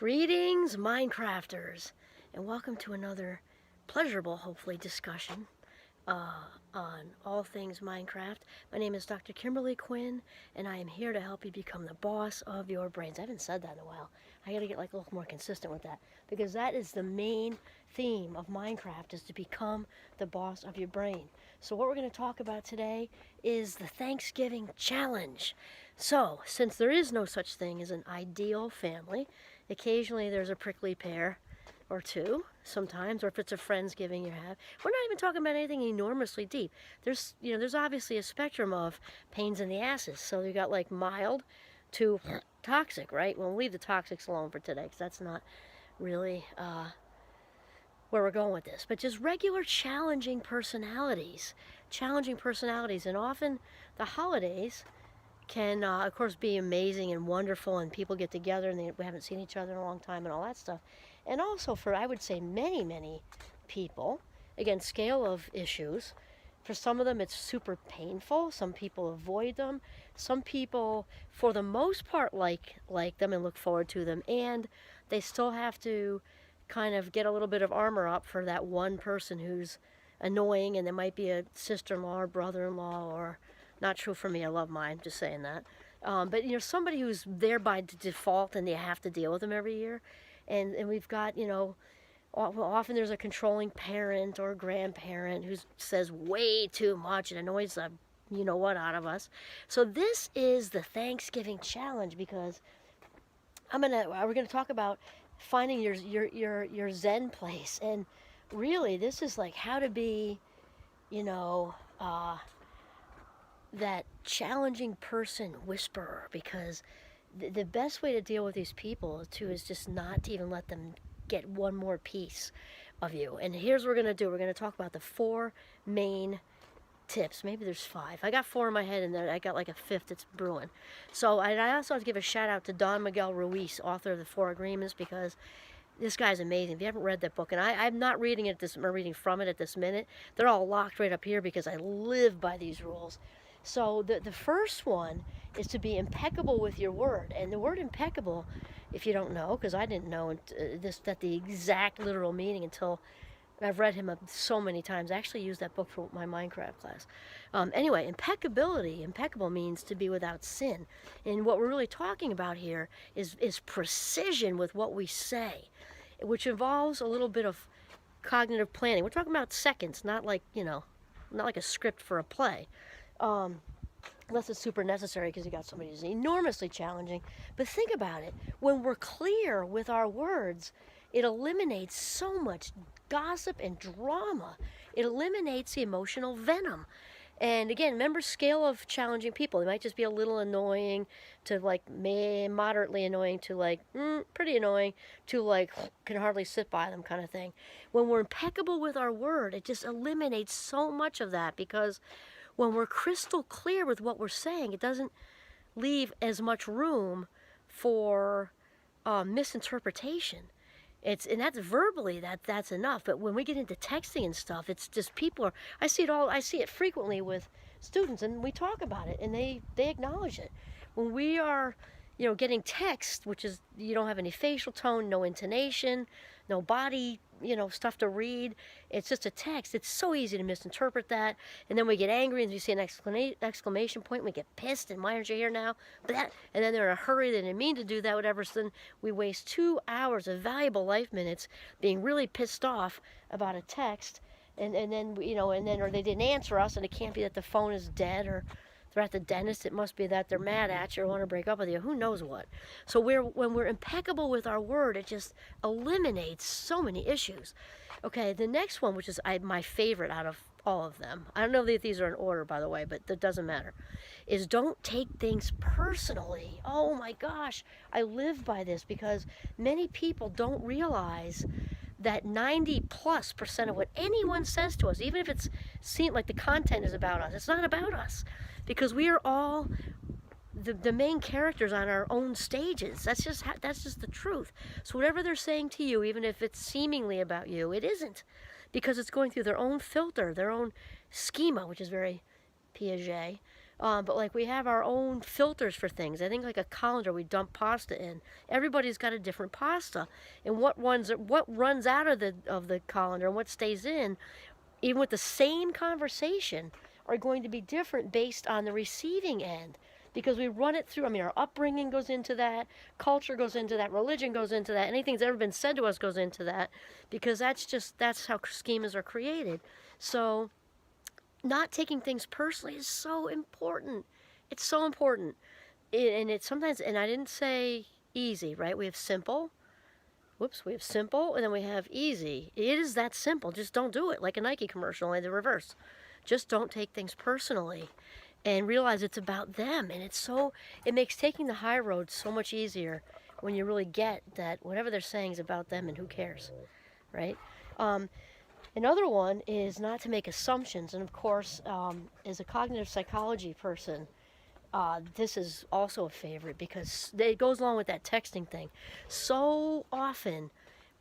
Greetings, Minecrafters, and welcome to another pleasurable, hopefully, discussion on all things Minecraft. My name is Dr. Kimberly Quinn, and I am here to help you become the boss of your brains. I haven't said that in a while. I gotta get a little more consistent with that, because that is the main theme of Minecraft, is to become the boss of your brain. So what we're going to talk about today is the Thanksgiving challenge. So, since there is no such thing as an ideal family, occasionally there's a prickly pear or two sometimes, or if it's a Friendsgiving you have. We're not even talking about anything enormously deep. There's obviously a spectrum of pains in the asses. So you got like mild to toxic, right? We'll leave the toxics alone for today, because that's not really where we're going with this. But just regular challenging personalities. And often the holidays can, of course, be amazing and wonderful, and people get together and we haven't seen each other in a long time and all that stuff. And also for, I would say, many people, again, scale of issues, for some of them it's super painful. Some people avoid them. Some people, for the most part, like them and look forward to them, and they still have to kind of get a little bit of armor up for that one person who's annoying, and there might be a sister-in-law or brother-in-law, or not true for me, I love mine, just saying that. But somebody who's there by default, and you have to deal with them every year. And we've got, often there's a controlling parent or grandparent who says way too much and annoys the what out of us. So this is the Thanksgiving challenge, because we're gonna talk about finding your Zen place. And really, this is like how to be, that challenging person whisperer, because the best way to deal with these people too is just not to even let them get one more piece of you. And here's what we're going to do. We're going to talk about the 4 main tips. Maybe there's 5. I got 4 in my head, and then I got like a 5th that's brewing. So I also have to give a shout out to Don Miguel Ruiz, author of the 4 Agreements, because this guy's amazing. If you haven't read that book, and I'm not reading it I'm reading from it at this minute. They're all locked right up here because I live by these rules. So the first one is to be impeccable with your word. And the word impeccable, if you don't know, because I didn't know that the exact literal meaning until I've read him so many times. I actually used that book for my Minecraft class. Anyway, impeccable means to be without sin. And what we're really talking about here is precision with what we say, which involves a little bit of cognitive planning. We're talking about seconds, not like a script for a play. Unless it's super necessary because you got somebody who's enormously challenging. But think about it. When we're clear with our words, it eliminates so much gossip and drama. It eliminates the emotional venom. And again, remember, scale of challenging people. It might just be a little annoying to like moderately annoying to like pretty annoying to like can hardly sit by them kind of thing. When we're impeccable with our word, it just eliminates so much of that, because when we're crystal clear with what we're saying, it doesn't leave as much room for misinterpretation. And that's verbally, that's enough. But when we get into texting and stuff, it's just I see it frequently with students, and we talk about it, and they acknowledge it. When we are, getting text, which is, you don't have any facial tone, no intonation, no body, stuff to read. It's just a text. It's so easy to misinterpret that. And then we get angry, and we see an exclamation point, and we get pissed, and why aren't you here now? And then they're in a hurry, they didn't mean to do that, whatever. So then we waste 2 hours of valuable life minutes being really pissed off about a text. And then, or they didn't answer us, and it can't be that the phone is dead, or they're at the dentist. It must be that they're mad at you or want to break up with you. Who knows what? So when we're impeccable with our word, it just eliminates so many issues. Okay, the next one, which is my favorite out of all of them, I don't know if these are in order, by the way, but that doesn't matter, is don't take things personally. Oh my gosh, I live by this, because many people don't realize that 90+% of what anyone says to us, even if it's seen like the content is about us, it's not about us, because we are all the main characters on our own stages. That's just the truth. So whatever they're saying to you, even if it's seemingly about you, it isn't, because it's going through their own filter, their own schema, which is very Piaget. But like we have our own filters for things. I think like a colander we dump pasta in. Everybody's got a different pasta, and what runs out of the colander and what stays in, even with the same conversation, are going to be different based on the receiving end. Because we run it through, I mean, our upbringing goes into that, culture goes into that, religion goes into that, anything that's ever been said to us goes into that, because that's how schemas are created. So, not taking things personally is so important. It's so important. And it's sometimes, and I didn't say easy, right? We have simple. Whoops, we have simple, and then we have easy. It is that simple. Just don't do it, like a Nike commercial, only the reverse. Just don't take things personally and realize it's about them. And it makes taking the high road so much easier when you really get that whatever they're saying is about them and who cares, right? Another one is not to make assumptions. And of course, as a cognitive psychology person, this is also a favorite because it goes along with that texting thing. So often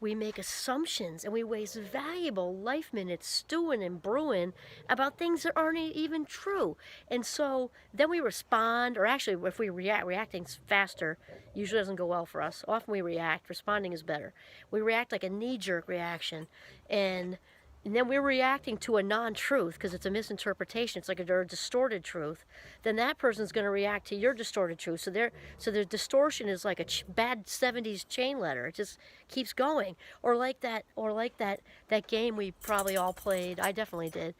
we make assumptions and we waste valuable life minutes stewing and brewing about things that aren't even true. And so then we respond, or actually if we reacting faster usually doesn't go well for us. Often we react, responding is better. We react like a knee-jerk reaction, and then we're reacting to a non-truth because it's a misinterpretation. It's like a distorted truth. Then that person's going to react to your distorted truth. So the distortion is like a bad '70s chain letter. It just keeps going. Or like that game we probably all played. I definitely did,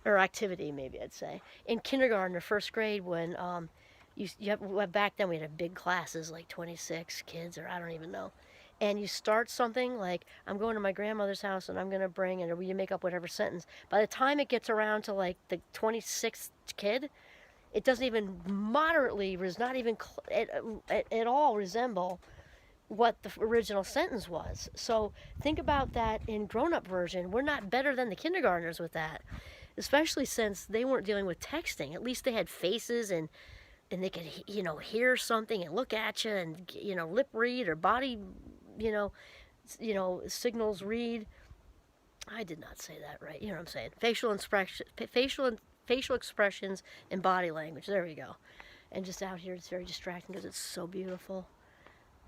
or activity maybe I'd say in kindergarten or first grade when back then we had big classes like 26 kids or I don't even know. And you start something like, I'm going to my grandmother's house and I'm going to bring, and you make up whatever sentence. By the time it gets around to like the 26th kid, it doesn't even moderately, not even at all resemble what the original sentence was. So think about that in grown-up version. We're not better than the kindergartners with that, especially since they weren't dealing with texting. At least they had faces and they could, hear something and look at you and, lip read or body signals read. I did not say that right. You know what I'm saying? Facial expressions and body language. There we go. And just out here, it's very distracting because it's so beautiful.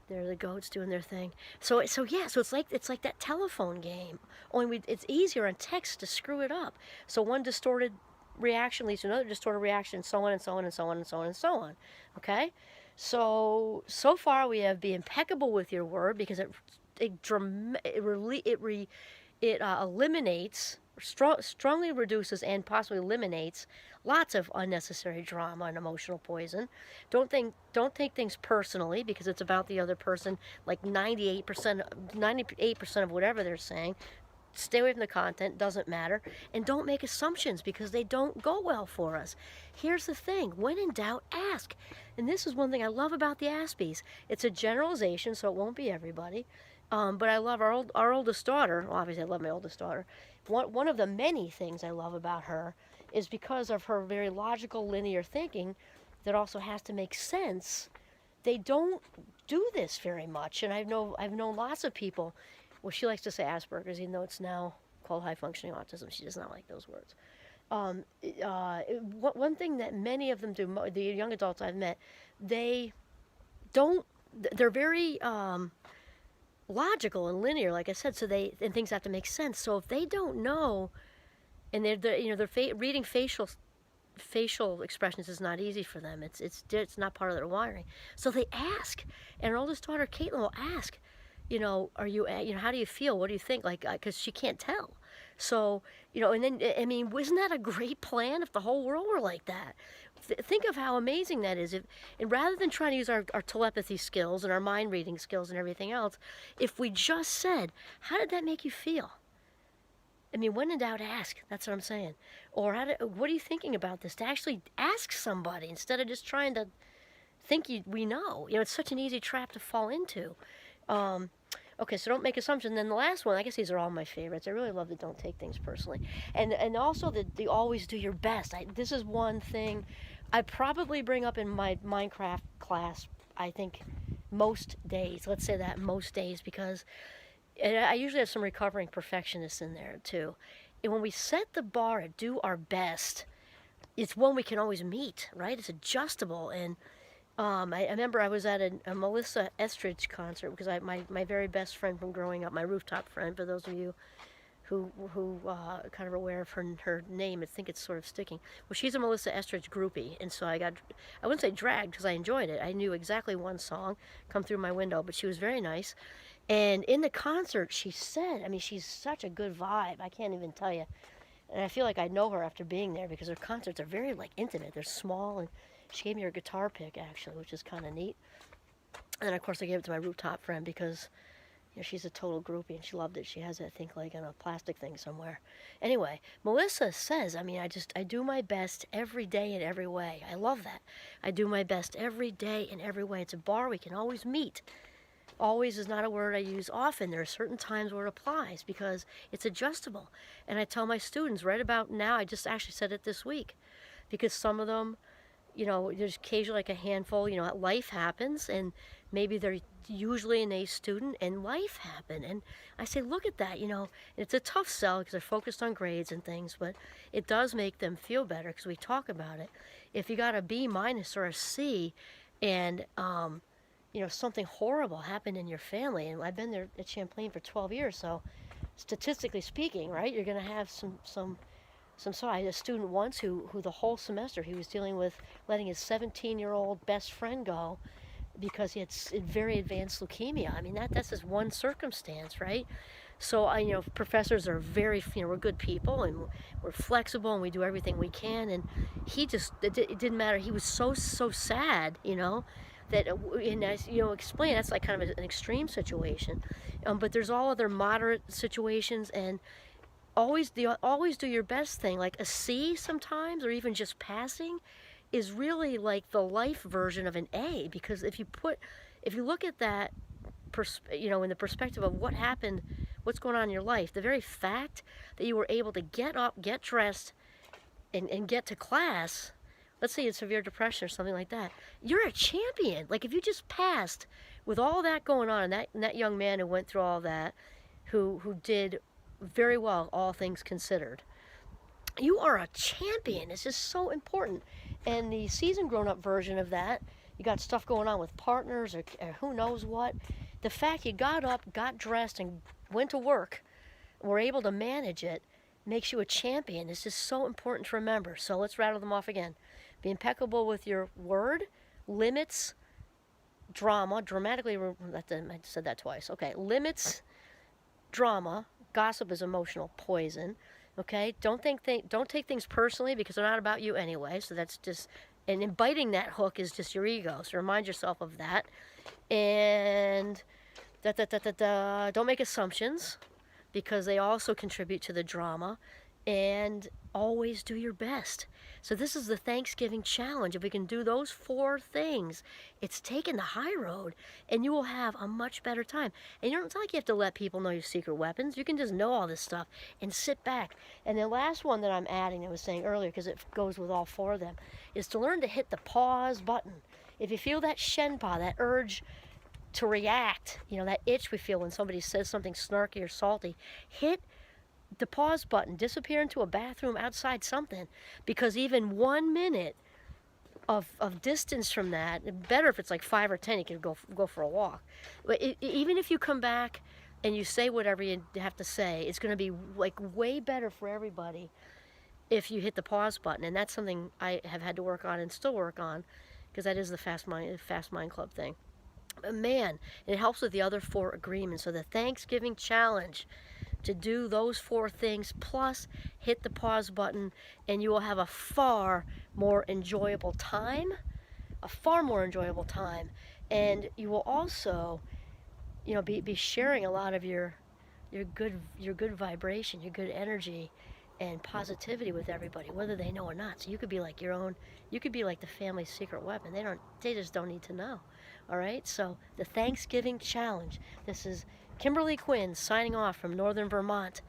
There are the goats doing their thing. So it's like that telephone game. Only it's easier on text to screw it up. So one distorted reaction leads to another distorted reaction, and so on and so on and so on and so on and so on. Okay. So far we have been impeccable with your word because it eliminates, strongly reduces, and possibly eliminates lots of unnecessary drama and emotional poison. Don't take things personally because it's about the other person. Like 98% of whatever they're saying. Stay away from the content, doesn't matter. And don't make assumptions because they don't go well for us. Here's the thing, when in doubt, ask. And this is one thing I love about the Aspies. It's a generalization, so it won't be everybody. But I love our oldest daughter. Well, obviously I love my oldest daughter. One of the many things I love about her is because of her very logical, linear thinking that also has to make sense. They don't do this very much. And I've known lots of people. Well, she likes to say Asperger's, even though it's now called high-functioning autism. She does not like those words. One thing that many of them do, the young adults I've met, they're very logical and linear, like I said, and things have to make sense. So if they don't know, and they're reading facial expressions is not easy for them. It's not part of their wiring. So they ask, and our oldest daughter, Caitlin, will ask, are you, how do you feel? What do you think? Like, because she can't tell. So, and then, I mean, isn't that a great plan if the whole world were like that? Think of how amazing that is. And rather than trying to use our telepathy skills and our mind reading skills and everything else, if we just said, how did that make you feel? I mean, when in doubt, ask. That's what I'm saying. Or what are you thinking about this? To actually ask somebody instead of just trying to think we know. It's such an easy trap to fall into. Okay, so don't make assumptions. Then the last one, I guess these are all my favorites. I really love the don't take things personally. And also the always do your best. This is one thing I probably bring up in my Minecraft class, I think, most days. Let's say that, most days, because I usually have some recovering perfectionists in there, too. And when we set the bar at do our best, it's one we can always meet, right? It's adjustable. And I remember I was at a Melissa Estridge concert because my very best friend from growing up, my rooftop friend, for those of you who kind of aware of her name, I think it's sort of sticking. Well, she's a Melissa Estridge groupie, and so I wouldn't say dragged because I enjoyed it. I knew exactly one song come through my window, but she was very nice. And in the concert, she said, I mean, she's such a good vibe. I can't even tell you. And I feel like I know her after being there because her concerts are very like intimate. They're small, and she gave me her guitar pick actually, which is kind of neat. And then of course I gave it to my rooftop friend because she's a total groupie and she loved it. She has it, I think, like in a plastic thing somewhere. Anyway, Melissa says, I mean, I do my best every day in every way. I love that. I do my best every day in every way. It's a bar we can always meet. Always is not a word I use often. There are certain times where it applies because it's adjustable. And I tell my students right about now, I just actually said it this week, because some of them, there's occasionally like a handful, life happens, and maybe they're usually an A student and life happened. And I say, look at that, it's a tough sell because they're focused on grades and things, but it does make them feel better because we talk about it. If you got a B minus or a C and, something horrible happened in your family, and I've been there at Champlain for 12 years, so statistically speaking, right, you're going to have some so I had a student once who the whole semester he was dealing with letting his 17-year-old best friend go because he had very advanced leukemia. I mean, that's just one circumstance, right? So professors are very, we're good people and we're flexible and we do everything we can. And he just, it didn't matter. He was so sad, that, and as explain, that's like kind of an extreme situation. But there's all other moderate situations, and always do your best thing. Like a C sometimes, or even just passing, is really like the life version of an A, because if you look at that in the perspective of what happened, what's going on in your life, the very fact that you were able to get up, get dressed, and get to class, let's say it's severe depression or something like that, you're a champion. Like if you just passed with all that going on, and that young man who went through all that, who did very well, all things considered, you are a champion. It's just so important. And the seasoned grown-up version of that, you got stuff going on with partners or who knows what, the fact you got up, got dressed, and went to work, were able to manage it, makes you a champion. It's just so important to remember. So let's rattle them off again. Be impeccable with your word, limits, dramatically, I said that twice. Okay, limits, drama. Gossip is emotional poison. Okay, don't take things personally because they're not about you anyway. So that's just, and biting that hook is just your ego. So remind yourself of that. And don't make assumptions because they also contribute to the drama. And always do your best. So this is the Thanksgiving challenge. If we can do those 4 things, it's taking the high road, and you will have a much better time. And it's not like you have to let people know your secret weapons. You can just know all this stuff and sit back. And the last one that I'm adding, I was saying earlier, because it goes with all 4 of them, is to learn to hit the pause button. If you feel that shenpa, that urge to react, that itch we feel when somebody says something snarky or salty, hit the pause button, disappear into a bathroom, outside, something, because even 1 minute of distance from that, better if it's like 5 or 10, you can go for a walk. But even if you come back and you say whatever you have to say, it's going to be like way better for everybody if you hit the pause button. And that's something I have had to work on and still work on, because that is the Fast Mind Club thing. But man, it helps with the other 4 agreements. So the Thanksgiving challenge, to do those 4 things, plus hit the pause button, and you will have a far more enjoyable time. And you will also, be sharing a lot of your good vibration, your good energy and positivity with everybody, whether they know or not. So you could be like you could be like the family's secret weapon. They just don't need to know. All right? So the Thanksgiving challenge. This is Kimberly Quinn signing off from Northern Vermont.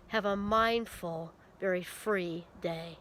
Have a mindful, very free day.